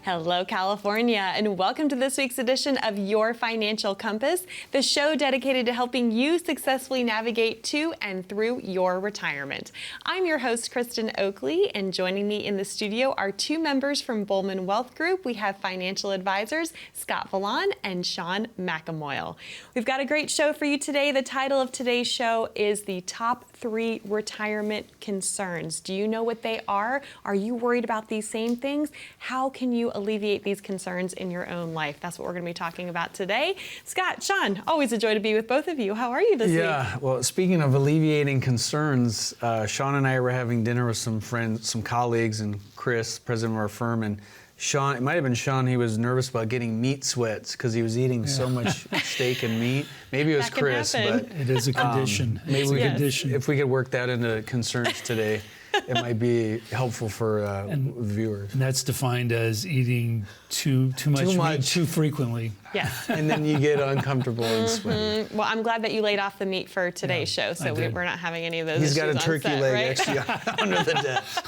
Hello, California, and welcome to this week's edition of Your Financial Compass, the show dedicated to helping you successfully navigate to and through your retirement. I'm your host, Kristen Oakley, and joining me in the studio are two members from Bulman Wealth Group. We have financial advisors Scott Valan and Sean McAmoyle. We've got a great show for you today. The title of today's show is the Top 3 Retirement Concerns. Do you know what they are? Are you worried about these same things? How can you alleviate these concerns in your own life? That's what we're going to be talking about today. Scott, Sean, always a joy to be with both of you. How are you this week? Yeah, well, speaking of alleviating concerns, Sean and I were having dinner with some friends, some colleagues, and Chris, president of our firm, and Sean, it might have been Sean, he was nervous about getting meat sweats because he was eating so much steak and meat. Maybe it was Chris, but it is a condition. Maybe we could, if we could work that into concerns today, it might be helpful for viewers. And that's defined as eating too much meat too frequently. Yes. And then you get uncomfortable and sweaty. Well, I'm glad that you laid off the meat for today's show, so we're not having any of those He's issues got a turkey set, leg right? actually under the desk.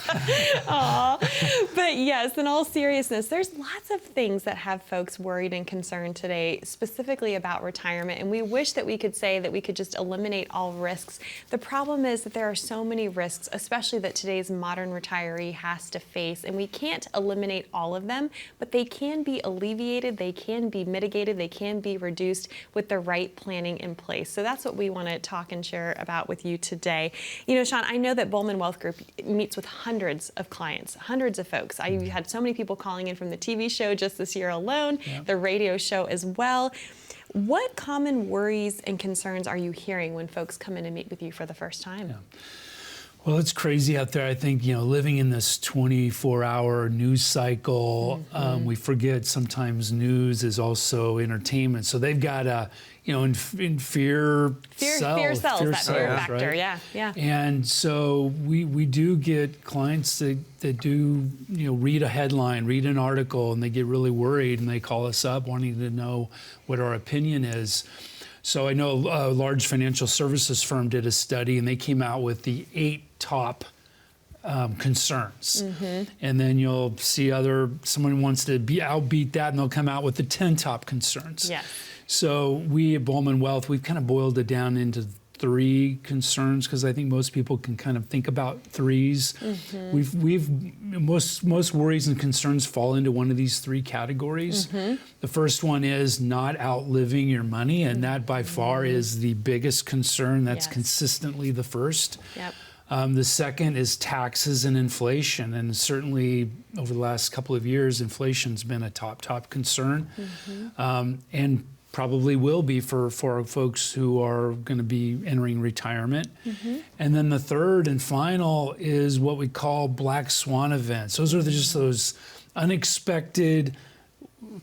Aw. But yes, in all seriousness, there's lots of things that have folks worried and concerned today, specifically about retirement, and we wish that we could say that we could just eliminate all risks. The problem is that there are so many risks, especially that today's modern retiree has to face, and we can't eliminate all of them, but they can be alleviated, they can be mitigated, they can be reduced with the right planning in place. So that's what we want to talk and share about with you today. You know, Sean, I know that Bulman Wealth Group meets with hundreds of clients, hundreds of folks. I've had so many people calling in from the TV show just this year alone, the radio show as well. What common worries and concerns are you hearing when folks come in and meet with you for the first time? Well, it's crazy out there. I think, living in this 24-hour news cycle, we forget sometimes news is also entertainment. So they've got a, in fear sells that fear factor, right? Yeah. And so we do get clients that do, read a headline, read an article, and they get really worried, and they call us up wanting to know what our opinion is. So I know a large financial services firm did a study, and they came out with the 8 top concerns. And then you'll see someone wants to outbeat that, and they'll come out with the 10 top concerns. Yes. So we at Bulman Wealth, we've kind of boiled it down into 3 concerns, because I think most people can kind of think about 3s. Most worries and concerns fall into one of these 3 categories. The first one is not outliving your money, and that by far is the biggest concern. That's consistently the first. Yep. The second is taxes and inflation, and certainly over the last couple of years, inflation's been a top concern, and probably will be for folks who are going to be entering retirement. And then the third and final is what we call black swan events. Those are just those unexpected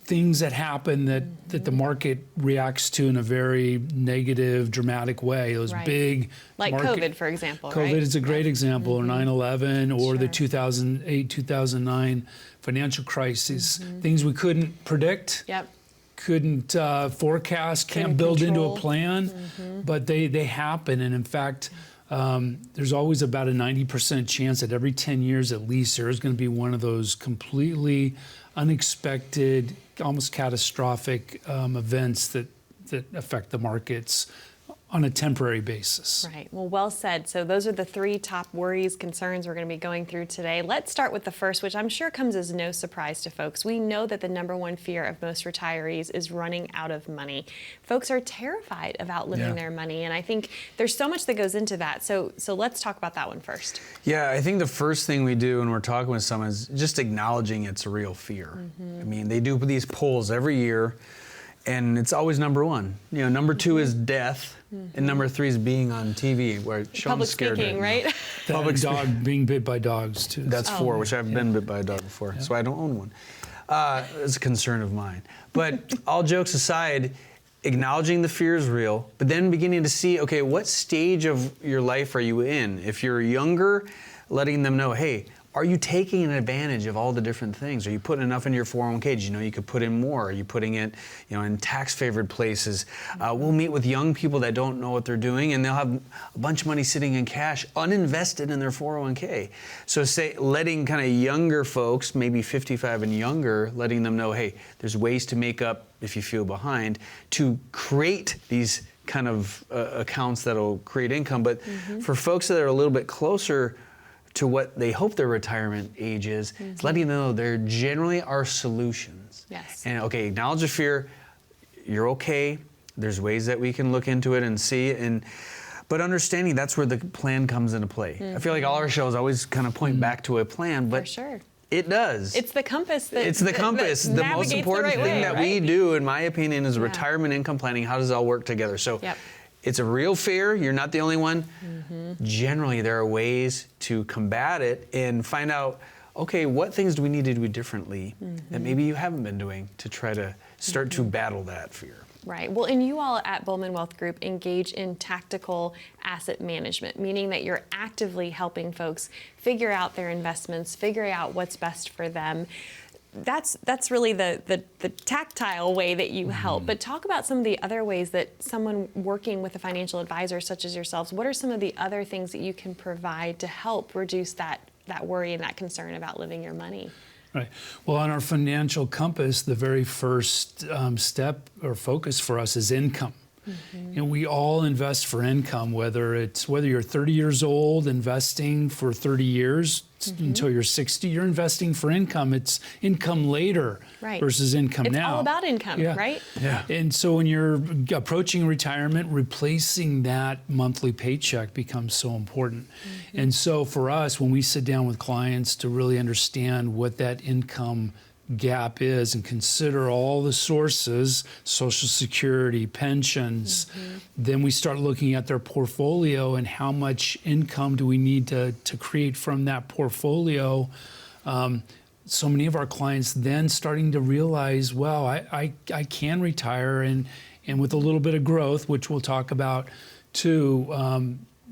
things that happen that the market reacts to in a very negative, dramatic way. Those big like COVID, for example. COVID is a great example, or 9/11, or the 2008, 2009 financial crisis. Things we couldn't predict. Couldn't forecast, can't build into a plan, but they happen. And in fact, there's always about a 90% chance that every 10 years at least there is going to be one of those completely unexpected, almost catastrophic events that affect the markets on a temporary basis. Right. Well said. So those are the 3 top worries, concerns we're going to be going through today. Let's start with the first, which I'm sure comes as no surprise to folks. We know that the #1 fear of most retirees is running out of money. Folks are terrified of outliving their money, and I think there's so much that goes into that. So let's talk about that one first. Yeah, I think the first thing we do when we're talking with someone is just acknowledging it's a real fear. I mean, they do these polls every year, and it's always #1. Number 2 is death, and number 3 is being on TV, where Sean's scared speaking, right? Public being bit by dogs too. That's 4, which I've been bit by a dog before, so I don't own one. It's a concern of mine. But all jokes aside, acknowledging the fear is real, but then beginning to see, okay, what stage of your life are you in? If you're younger, letting them know, hey, are you taking advantage of all the different things? Are you putting enough in your 401k? You know, you could put in more. Are you putting it, you know, in tax-favored places? We'll meet with young people that don't know what they're doing, and they'll have a bunch of money sitting in cash, uninvested in their 401k. So letting kind of younger folks, maybe 55 and younger, letting them know, hey, there's ways to make up if you feel behind, to create these kind of accounts that'll create income. But for folks that are a little bit closer to what they hope their retirement age is, it's letting them know there generally are solutions. Yes. And okay, acknowledge the fear. You're okay. There's ways that we can look into it and see it. But understanding that's where the plan comes into play. I feel like all our shows always kind of point back to a plan, but For sure. It does. It's the compass that It's the compass. that The most important the right thing way, that right? we do, in my opinion, is retirement income planning. How does it all work together? So it's a real fear. You're not the only one. Generally, there are ways to combat it and find out, okay, what things do we need to do differently that maybe you haven't been doing to try to start to battle that fear? Right. Well, and you all at Bulman Wealth Group engage in tactical asset management, meaning that you're actively helping folks figure out their investments, figure out what's best for them. That's really the tactile way that you help. But talk about some of the other ways that someone working with a financial advisor such as yourselves, what are some of the other things that you can provide to help reduce that worry and that concern about living your money? Right. Well, on our financial compass, the very first step or focus for us is income. And we all invest for income, whether you're 30 years old investing for 30 years until you're 60, you're investing for income. It's income later versus income now. It's all about income, right? Yeah. And so when you're approaching retirement, replacing that monthly paycheck becomes so important. And so for us, when we sit down with clients to really understand what that income gap is and consider all the sources, Social Security, pensions, then we start looking at their portfolio and how much income do we need to create from that portfolio. So many of our clients then starting to realize, wow, I can retire and with a little bit of growth, which we'll talk about too,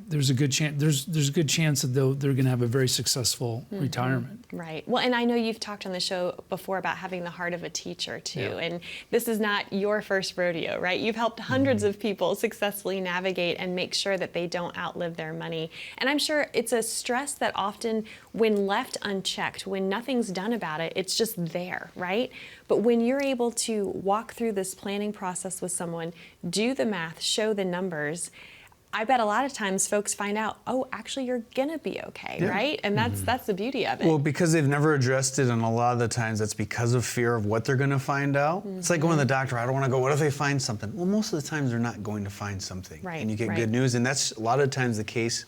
there's a good chance that they're going to have a very successful retirement. Right. Well, and I know you've talked on the show before about having the heart of a teacher too. And this is not your first rodeo, right? You've helped hundreds of people successfully navigate and make sure that they don't outlive their money. And I'm sure it's a stress that often, when left unchecked, when nothing's done about it, it's just there, right? But when you're able to walk through this planning process with someone, do the math, show the numbers, I bet a lot of times folks find out, oh, actually you're gonna be okay, right? And that's the beauty of it. Well, because they've never addressed it, and a lot of the times that's because of fear of what they're gonna find out. It's like going to the doctor, I don't wanna go, what if they find something? Well, most of the times they're not going to find something. Right, and you get good news, and that's a lot of times the case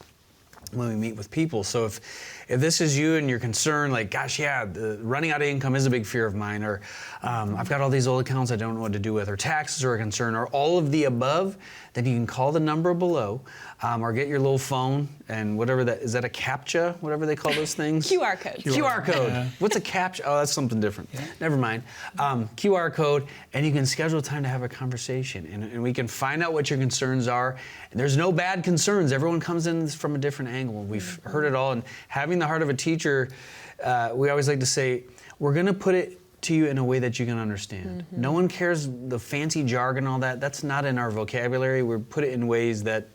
when we meet with people. So if this is you and you're concerned, like, gosh, running out of income is a big fear of mine, or I've got all these old accounts I don't know what to do with, or taxes are a concern, or all of the above, then you can call the number below, or get your little phone and whatever is that a CAPTCHA, whatever they call those things? QR code. QR code. Yeah. What's a CAPTCHA? Oh, that's something different. Never mind. QR code, and you can schedule time to have a conversation, and we can find out what your concerns are. And there's no bad concerns. Everyone comes in from a different angle. We've heard it all, and having the heart of a teacher, we always like to say, we're going to put it to you in a way that you can understand. No one cares the fancy jargon, all that. That's not in our vocabulary. We put it in ways that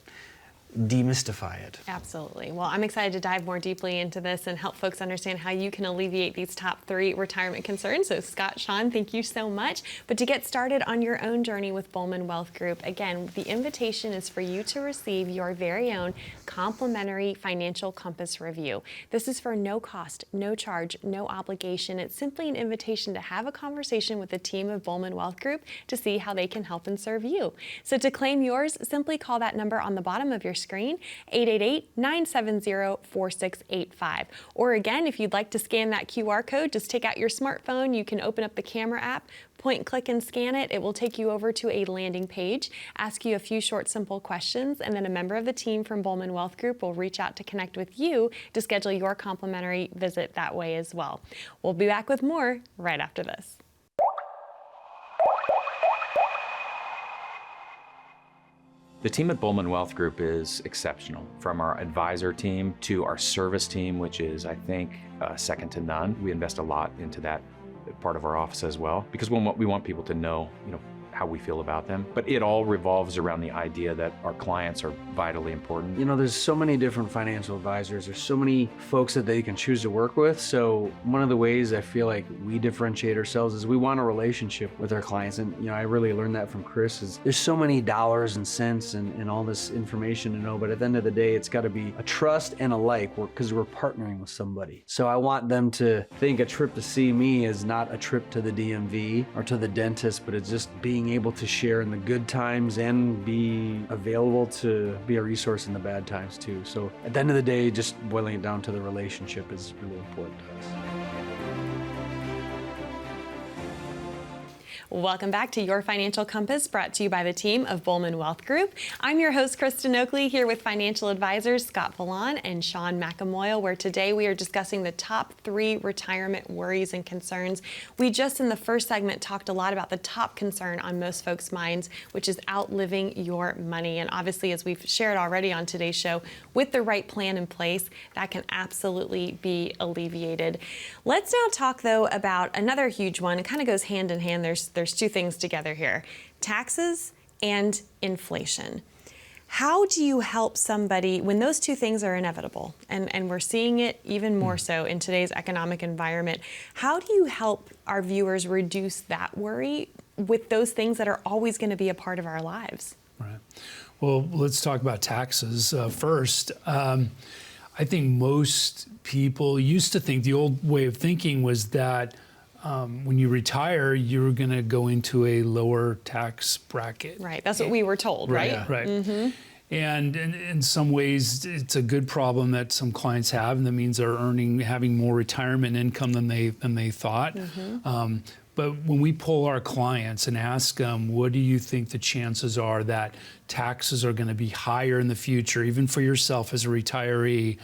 demystify it. Absolutely. Well, I'm excited to dive more deeply into this and help folks understand how you can alleviate these top 3 retirement concerns. So Scott, Sean, thank you so much. But to get started on your own journey with Bulman Wealth Group, again, the invitation is for you to receive your very own complimentary financial compass review. This is for no cost, no charge, no obligation. It's simply an invitation to have a conversation with the team of Bulman Wealth Group to see how they can help and serve you. So to claim yours, simply call that number on the bottom of your screen, 888-970-4685. Or again, if you'd like to scan that QR code, just take out your smartphone. You can open up the camera app, point, click, and scan it. It will take you over to a landing page, ask you a few short, simple questions, and then a member of the team from Bulman Wealth Group will reach out to connect with you to schedule your complimentary visit that way as well. We'll be back with more right after this. The team at Bulman Wealth Group is exceptional. From our advisor team to our service team, which is, I think, second to none. We invest a lot into that part of our office as well, because we want people to know, how we feel about them. But it all revolves around the idea that our clients are vitally important. There's so many different financial advisors. There's so many folks that they can choose to work with. So one of the ways I feel like we differentiate ourselves is we want a relationship with our clients. And, I really learned that from Chris is there's so many dollars and cents and all this information to know. But at the end of the day, it's got to be a trust and a like because we're partnering with somebody. So I want them to think a trip to see me is not a trip to the DMV or to the dentist, but it's just being able to share in the good times and be available to be a resource in the bad times too. So at the end of the day, just boiling it down to the relationship is really important to us. Welcome back to Your Financial Compass, brought to you by the team of Bulman Wealth Group. I'm your host, Kristen Oakley, here with financial advisors Scott Bullan and Sean McAmoyle, where today we are discussing the top 3 retirement worries and concerns. We just in the first segment talked a lot about the top concern on most folks' minds, which is outliving your money. And obviously, as we've shared already on today's show, with the right plan in place, that can absolutely be alleviated. Let's now talk, though, about another huge one. It kind of goes hand in hand. There's 2 things together here: taxes and inflation. How do you help somebody when those 2 things are inevitable, and we're seeing it even more so in today's economic environment? How do you help our viewers reduce that worry with those things that are always going to be a part of our lives? Right. Well, let's talk about taxes first. I think most people used to think, the old way of thinking was that when you retire, you're going to go into a lower tax bracket. Right. That's what we were told, right? Yeah, right. Mm-hmm. And in some ways, it's a good problem that some clients have, and that means they're having more retirement income than they thought. Mm-hmm. But when we poll our clients and ask them, what do you think the chances are that taxes are going to be higher in the future, even for yourself as a retiree,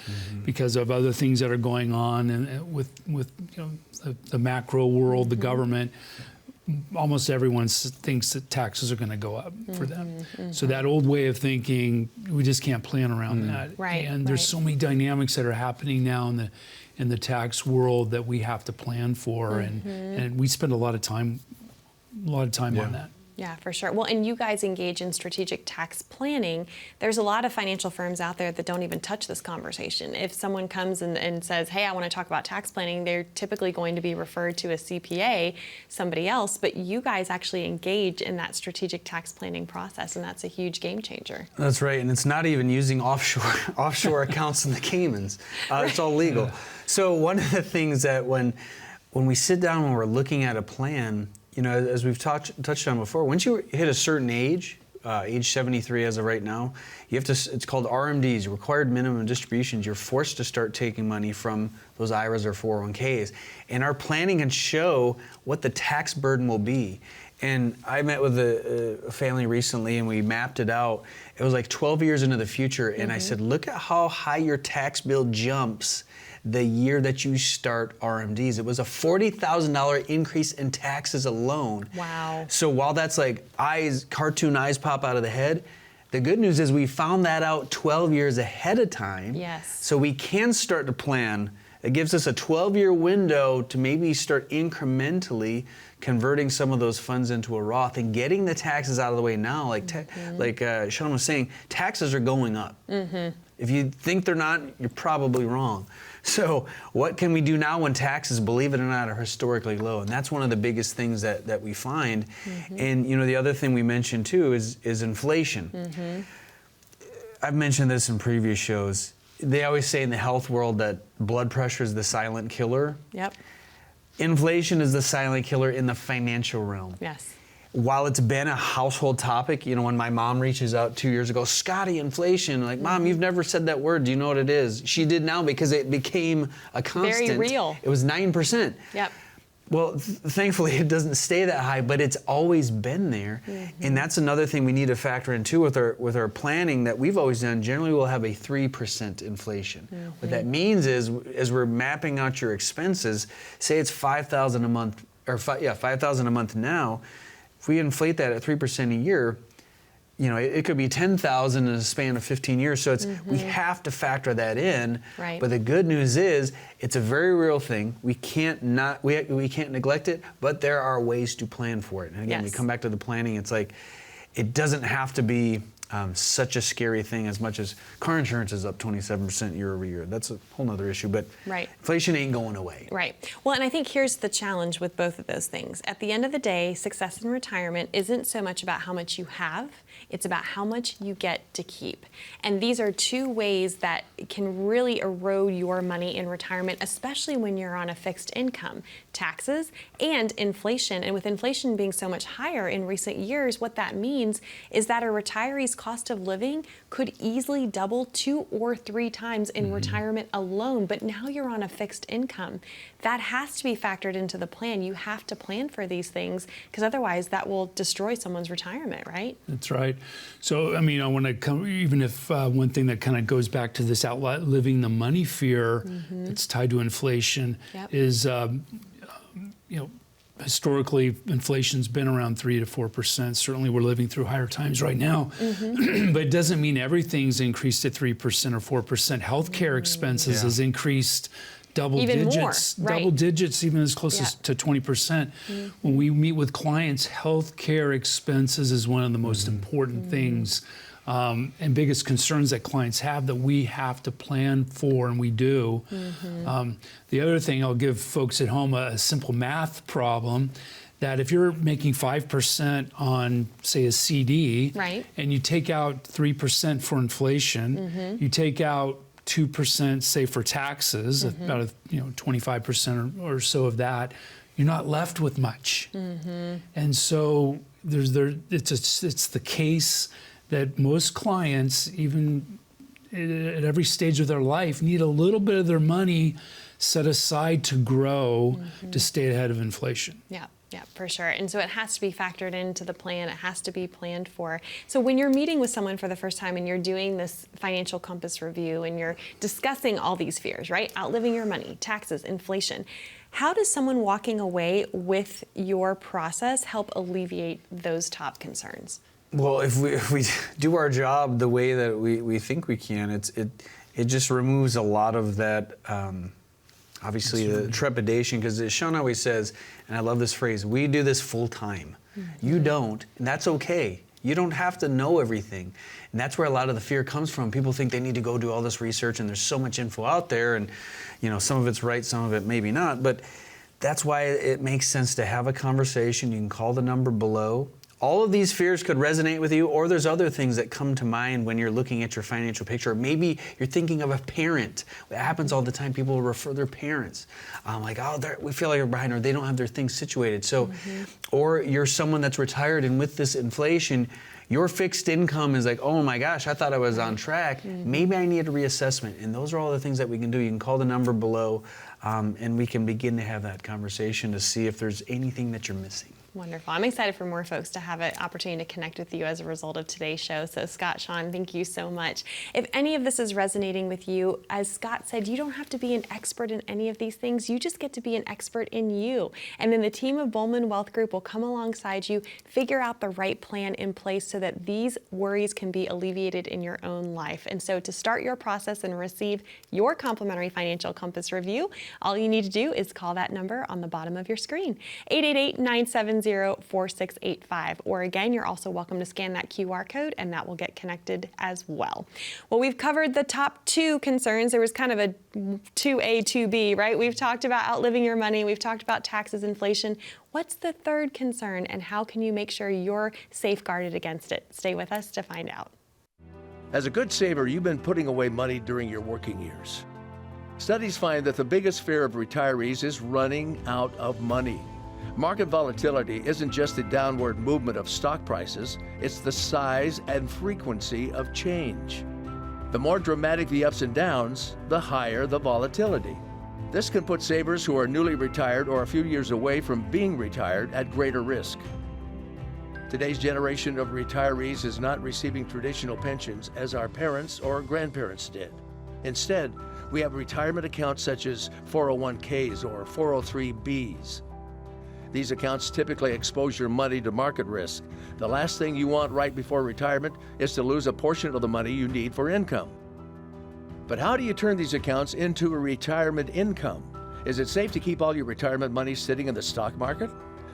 because of other things that are going on and with the macro world, the government, almost everyone thinks that taxes are going to go up for them. So that old way of thinking, we just can't plan around that. Right. And there's so many dynamics that are happening now in the tax world that we have to plan for, and we spend a lot of time on that. Yeah, for sure. Well, and you guys engage in strategic tax planning. There's a lot of financial firms out there that don't even touch this conversation. If someone comes and says, hey, I want to talk about tax planning, they're typically going to be referred to a CPA, somebody else, but you guys actually engage in that strategic tax planning process, and that's a huge game changer. That's right, and it's not even using offshore accounts in the Caymans. It's all legal. Yeah. So one of the things that when we sit down when we're looking at a plan, as we've touched on before, once you hit a certain age, age 73 as of right now, you have to. It's called RMDs, required minimum distributions. You're forced to start taking money from those IRAs or 401ks, and our planning can show what the tax burden will be. And I met with a family recently, and we mapped it out. It was like 12 years into the future, and I said, look at how high your tax bill jumps the year that you start RMDs. It was a $40,000 increase in taxes alone. Wow. So while that's like cartoon eyes pop out of the head, the good news is we found that out 12 years ahead of time. Yes. So we can start to plan. It gives us a 12-year window to maybe start incrementally converting some of those funds into a Roth and getting the taxes out of the way now. Like Sean was saying, taxes are going up. If you think they're not, you're probably wrong. So what can we do now when taxes, believe it or not, are historically low? And that's one of the biggest things that we find. And the other thing we mentioned too is inflation. I've mentioned this in previous shows. They always say in the health world that blood pressure is the silent killer. Yep. Inflation is the silent killer in the financial realm. Yes. While it's been a household topic, when my mom reaches out 2 years ago, Scotty, inflation, like, Mom, you've never said that word. Do you know what it is? She did now because it became a constant. Very real. It was 9%. Yep. Well, thankfully, it doesn't stay that high, but it's always been there. And that's another thing we need to factor in, too, with our planning that we've always done. Generally, we'll have a 3% inflation. What that means is, as we're mapping out your expenses, say it's $5,000 a month, or $5,000 a month now. If we inflate that at 3% a year, it could be 10,000 in a span of 15 years. So we have to factor that in. Right. But the good news is it's a very real thing. We can't neglect it, but there are ways to plan for it. And again, we come back to the planning. It's like, it doesn't have to be such a scary thing as much as car insurance is up 27% year over year. That's a whole nother issue, but inflation ain't going away. Right. Well, and I think here's the challenge with both of those things. At the end of the day, success in retirement isn't so much about how much you have, it's about how much you get to keep. And these are two ways that can really erode your money in retirement, especially when you're on a fixed income. Taxes and inflation. And with inflation being so much higher in recent years, what that means is that a retiree's cost of living could easily double 2 or 3 times in retirement alone. But now you're on a fixed income. That has to be factored into the plan. You have to plan for these things, because otherwise that will destroy someone's retirement, right? That's right. So, I mean, I want to come, even if one thing that kind of goes back to this outliving the money fear that's tied to inflation is, historically, inflation's been around 3 to 4%. Certainly, we're living through higher times right now, but it doesn't mean everything's increased at 3% or 4%. Healthcare expenses has increased double digits, even as close as to 20%. When we meet with clients, healthcare expenses is one of the most important things and biggest concerns that clients have that we have to plan for, and we do. The other thing, I'll give folks at home a simple math problem, that if you're making 5% on, say, a CD, and you take out 3% for inflation, you take out 2%, say, for taxes, about 25% or so of that, you're not left with much. And so it's the case that most clients, even at every stage of their life, need a little bit of their money set aside to grow to stay ahead of inflation. Yeah, for sure. And so it has to be factored into the plan. It has to be planned for. So when you're meeting with someone for the first time and you're doing this financial compass review and you're discussing all these fears, right? Outliving your money, taxes, inflation. How does someone walking away with your process help alleviate those top concerns? Well, if we do our job the way that we think we can, it just removes a lot of that, obviously, the trepidation, because as Sean always says, and I love this phrase, we do this full time. You don't, and that's okay. You don't have to know everything. And that's where a lot of the fear comes from. People think they need to go do all this research, and there's so much info out there, and some of it's right, some of it maybe not. But that's why it makes sense to have a conversation. You can call the number below. All of these fears could resonate with you, or there's other things that come to mind when you're looking at your financial picture. Maybe you're thinking of a parent. It happens all the time. People will refer their parents. Like, oh, we feel like they're behind, or they don't have their things situated. So, or you're someone that's retired, and with this inflation, your fixed income is like, oh my gosh, I thought I was on track. Maybe I need a reassessment. And those are all the things that we can do. You can call the number below, and we can begin to have that conversation to see if there's anything that you're missing. Wonderful. I'm excited for more folks to have an opportunity to connect with you as a result of today's show. So Scott, Sean, thank you so much. If any of this is resonating with you, as Scott said, you don't have to be an expert in any of these things. You just get to be an expert in you. And then the team of Bulman Wealth Group will come alongside you, figure out the right plan in place so that these worries can be alleviated in your own life. And so to start your process and receive your complimentary financial compass review, all you need to do is call that number on the bottom of your screen, 888-970-4685. Or again, you're also welcome to scan that QR code and that will get connected as well. Well, we've covered the top 2 concerns. There was kind of a 2A, 2B, right? We've talked about outliving your money. We've talked about taxes, inflation. What's the third concern, and how can you make sure you're safeguarded against it? Stay with us to find out. As a good saver, you've been putting away money during your working years. Studies find that the biggest fear of retirees is running out of money. Market volatility isn't just the downward movement of stock prices, it's the size and frequency of change. The more dramatic the ups and downs, the higher the volatility. This can put savers who are newly retired or a few years away from being retired at greater risk. Today's generation of retirees is not receiving traditional pensions as our parents or grandparents did. Instead, we have retirement accounts such as 401ks or 403bs. These accounts typically expose your money to market risk. The last thing you want right before retirement is to lose a portion of the money you need for income. But how do you turn these accounts into a retirement income? Is it safe to keep all your retirement money sitting in the stock market?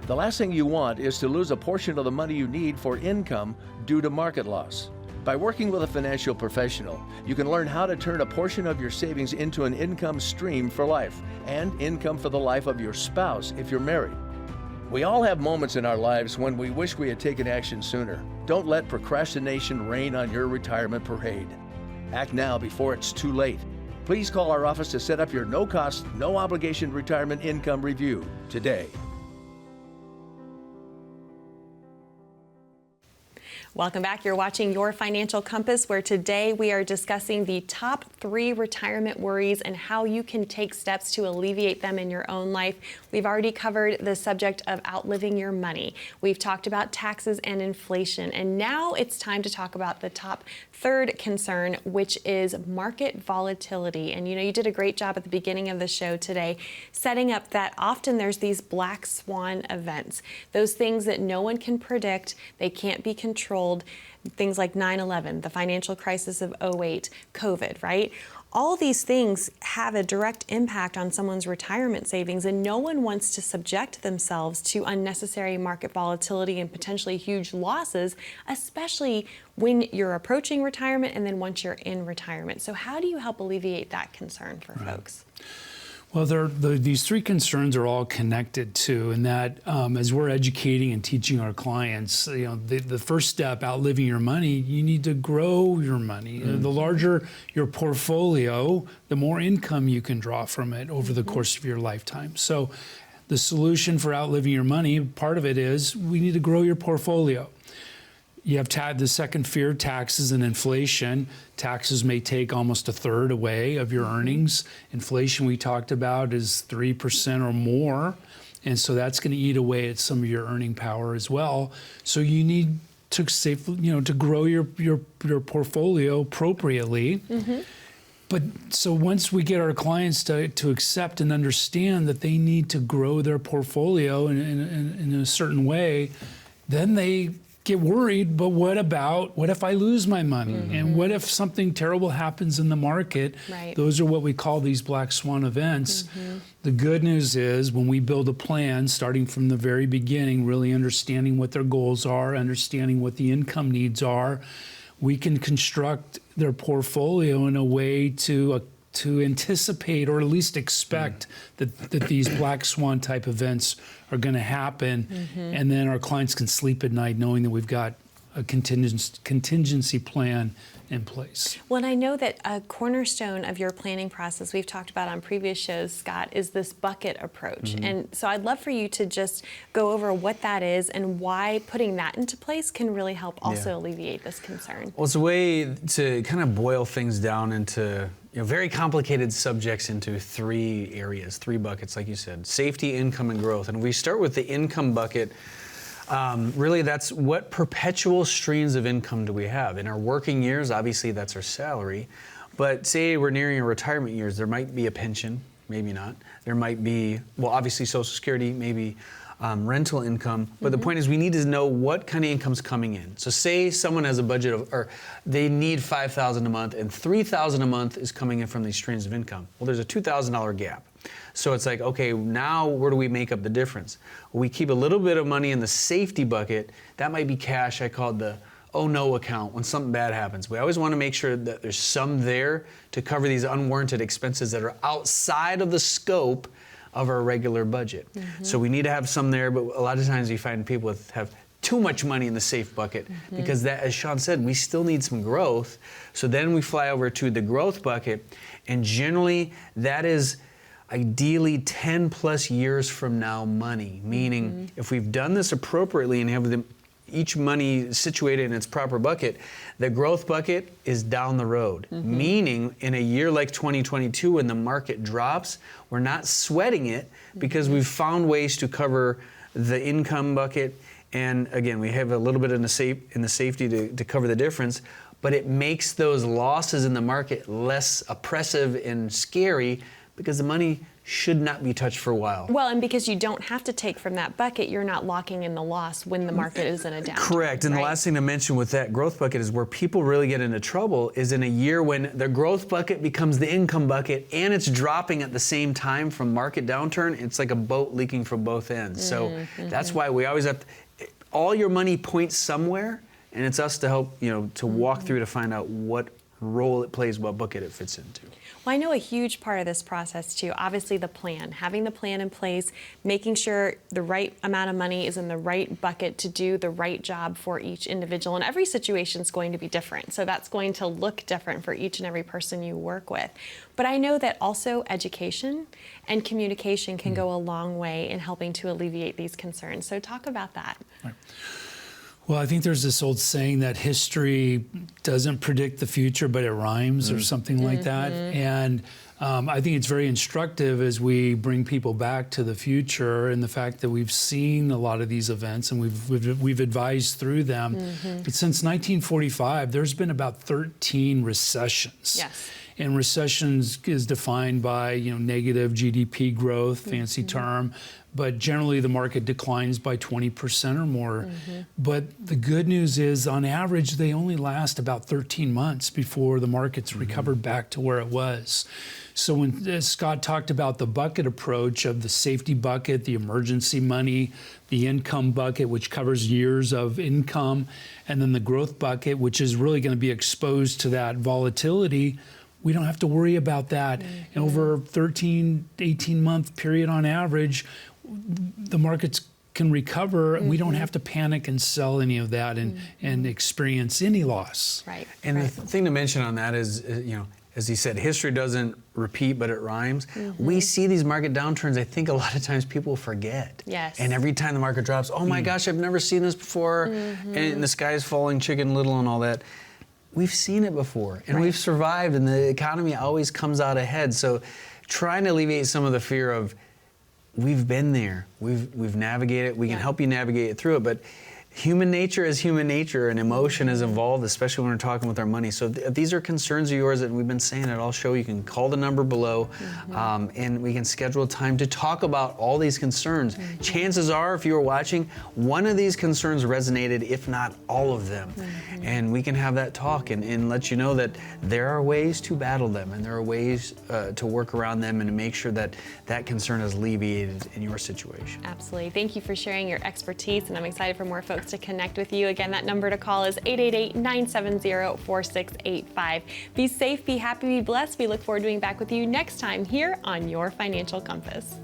The last thing you want is to lose a portion of the money you need for income due to market loss. By working with a financial professional, you can learn how to turn a portion of your savings into an income stream for life and income for the life of your spouse if you're married. We all have moments in our lives when we wish we had taken action sooner. Don't let procrastination reign on your retirement parade. Act now before it's too late. Please call our office to set up your no-cost, no-obligation retirement income review today. Welcome back. You're watching Your Financial Compass, where today we are discussing the top 3 retirement worries and how you can take steps to alleviate them in your own life. We've already covered the subject of outliving your money. We've talked about taxes and inflation, and now it's time to talk about the top 3rd concern, which is market volatility. And you did a great job at the beginning of the show today setting up that often there's these black swan events, those things that no one can predict, they can't be controlled. Things like 9/11, the financial crisis of 08, COVID, right? All these things have a direct impact on someone's retirement savings, and no one wants to subject themselves to unnecessary market volatility and potentially huge losses, especially when you're approaching retirement and then once you're in retirement. So how do you help alleviate that concern for folks? Well, these 3 concerns are all connected too, in that as we're educating and teaching our clients, the first step, outliving your money, you need to grow your money. The larger your portfolio, the more income you can draw from it over the course of your lifetime. So the solution for outliving your money, part of it is we need to grow your portfolio. You have the second fear, taxes and inflation. Taxes may take almost 1/3 away of your earnings. Inflation we talked about is 3% or more. And so that's going to eat away at some of your earning power as well. So you need to to grow your portfolio appropriately. But so once we get our clients to accept and understand that they need to grow their portfolio in a certain way, then they get worried, but what if I lose my money? And what if something terrible happens in the market? Right. Those are what we call these black swan events. The good news is when we build a plan, starting from the very beginning, really understanding what their goals are, understanding what the income needs are, we can construct their portfolio in a way to anticipate or at least expect that these black swan type events are going to happen, and then our clients can sleep at night knowing that we've got a contingency plan in place. Well, and I know that a cornerstone of your planning process, we've talked about on previous shows, Scott, is this bucket approach. And so I'd love for you to just go over what that is and why putting that into place can really help also alleviate this concern. Well, it's a way to kind of boil things down into very complicated subjects into 3 areas, 3 buckets, like you said: safety, income, and growth. And we start with the income bucket. Really, that's what perpetual streams of income do we have? In our working years, obviously that's our salary. But say we're nearing our retirement years, there might be a pension, maybe not. There might be, well, obviously Social Security, maybe rental income. But the point is we need to know what kind of income's coming in. So say someone has a budget of, or they need $5,000 a month and $3,000 a month is coming in from these streams of income. Well, there's a $2,000 gap. So it's like, okay, now where do we make up the difference? Well, we keep a little bit of money in the safety bucket. That might be cash. I call it the oh no account when something bad happens. We always want to make sure that there's some there to cover these unwarranted expenses that are outside of the scope of our regular budget. So we need to have some there, but a lot of times you find people have too much money in the safe bucket because that, as Sean said, we still need some growth. So then we fly over to the growth bucket, and generally that is ideally 10 plus years from now money, meaning if we've done this appropriately and have each money situated in its proper bucket, the growth bucket is down the road, meaning in a year like 2022 when the market drops, we're not sweating it because we've found ways to cover the income bucket, and again, we have a little bit in the safety to cover the difference, but it makes those losses in the market less oppressive and scary because the money should not be touched for a while. Well, and because you don't have to take from that bucket, you're not locking in the loss when the market is in a downturn. Correct. And right? the last thing to mention with that growth bucket is where people really get into trouble is in a year when the growth bucket becomes the income bucket and it's dropping at the same time from market downturn. It's like a boat leaking from both ends. So that's why we always have to, all your money points somewhere, and it's us to help, to walk through to find out what role it plays, what bucket it fits into. Well, I know a huge part of this process too, obviously the plan, having the plan in place, making sure the right amount of money is in the right bucket to do the right job for each individual. And every situation is going to be different. So that's going to look different for each and every person you work with. But I know that also education and communication can go a long way in helping to alleviate these concerns. So talk about that. Right. Well, I think there's this old saying that history doesn't predict the future, but it rhymes or something like that. And I think it's very instructive as we bring people back to the future and the fact that we've seen a lot of these events and we've advised through them. But since 1945, there's been about 13 recessions. Yes. And recessions is defined by negative GDP growth, fancy term, but generally the market declines by 20% or more. But the good news is, on average, they only last about 13 months before the market's recovered back to where it was. So when Scott talked about the bucket approach of the safety bucket, the emergency money, the income bucket, which covers years of income, and then the growth bucket, which is really going to be exposed to that volatility, we don't have to worry about that. And over a 13, 18-month period on average, the markets can recover, and we don't have to panic and sell any of that and experience any loss. Right. And the thing to mention on that is, as he said, history doesn't repeat, but it rhymes. We see these market downturns, I think a lot of times people forget. Yes. And every time the market drops, oh my gosh, I've never seen this before, and the sky's falling, Chicken Little and all that. We've seen it before, and we've survived, and the economy always comes out ahead. So trying to alleviate some of the fear of, we've been there, we've navigated, we can help you navigate it through it, but human nature is human nature, and emotion is involved, especially when we're talking with our money. So if these are concerns of yours, and we've been saying it all show, you can call the number below, and we can schedule a time to talk about all these concerns. Chances are, if you were watching, one of these concerns resonated, if not all of them. And we can have that talk and let you know that there are ways to battle them, and there are ways to work around them and to make sure that that concern is alleviated in your situation. Absolutely. Thank you for sharing your expertise, and I'm excited for more folks to connect with you. Again, that number to call is 888-970-4685. Be safe, be happy, be blessed. We look forward to being back with you next time here on Your Financial Compass.